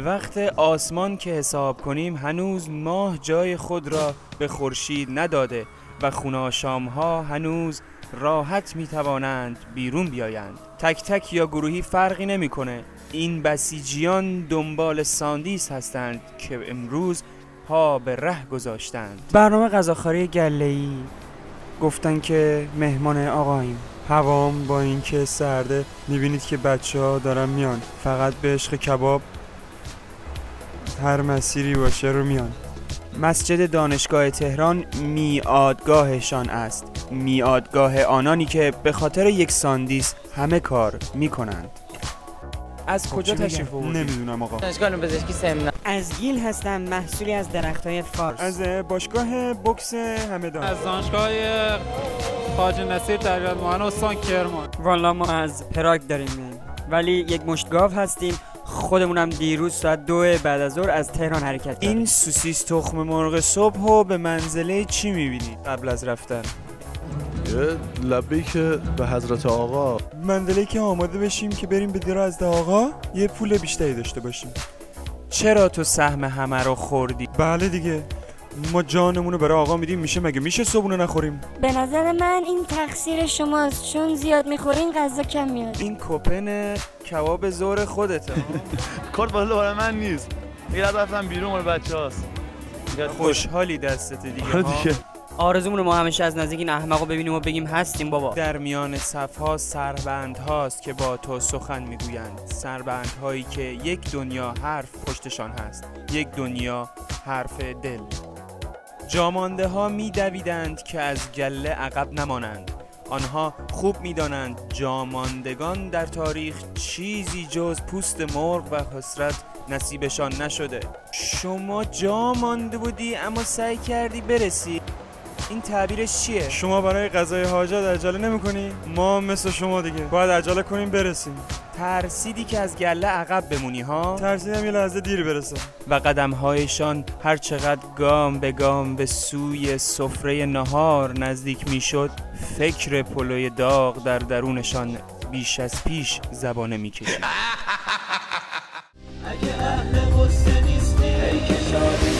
به وقت آسمان که حساب کنیم هنوز ماه جای خود را به خورشید نداده و خوناشام‌ها هنوز راحت میتوانند بیرون بیایند. تک تک یا گروهی فرقی نمیکنه. این بسیجیان دنبال ساندیس هستند که امروز پا به ره گذاشتند. برنامه غذاخوری گله‌ای گفتن که مهمان آقاییم. هوام با اینکه سرده، میبینید که بچه‌ها دارن میان. فقط به عشق کباب هر مسیری باشه رو میان. مسجد دانشگاه تهران میعادگاهشان است. میعادگاه آنانی که به خاطر یک ساندیس همه کار میکنند. از کجا تشریف آوردید؟ نمیدونم آقا. دانشگاه پزشکی سمنان. از گیل هستم، محصولی از درختای فارس. از باشگاه بوکس همدان. از دانشگاه خواجه نصیر تربیت مهن استان کرمان. والا ما از پراگ داریم میایم، ولی یک مشت گاو هستیم. خودمونم دیروز ساعت 2 بعد از ظهر از تهران حرکت کردیم. این سوسیس تخم مرغ صبحو به منزله چی میبینید قبل از رفتن؟ لبیک به حضرت آقا. منزله که آماده بشیم که بریم به دیر از آقا یه پول بیشتری داشته باشیم. چرا تو سهم همه رو خوردی؟ بله دیگه، ما جانمونو برای آقا میدیم. میشه صبحونه نخوریم؟ به نظر من این تقصیر شماست، چون زیاد میخورین غذا کم میاد. این کوپن کباب زور خودته. کارت بالا برای من نیست. میگه رفتم بیرون مال بچه‌هاست. خوشحالی دستت دیگه. آرزومون ما همیشه از نزدیک این احمقو ببینیم و بگیم هستیم بابا. در میان صفها سربند هاست که با تو سخن میگویند. سربند هایی که یک دنیا حرف پشتشان هست، یک دنیا حرف دل. جامانده ها میدویدند که از گله عقب نمانند. آنها خوب میدانند جاماندگان در تاریخ چیزی جز پوست مرغ و حسرت نصیبشان نشده. شما جا مانده بودی اما سعی کردی برسی. این تعبیرش چیه؟ شما برای قضای حاجت عجله نمی‌کنی؟ ما مثل شما دیگه باید عجله کنیم برسیم. ترسیدی که از گله عقب بمونی ها؟ ترسیدم یه لحظه دیر برسه. و قدم‌هایشان هر چقدر گام به گام به سوی سفره نهار نزدیک میشد، فکر پلوی داغ در درونشان بیش از پیش زبانه می‌کشید. اگه اهل قصه نیستی ای که شادی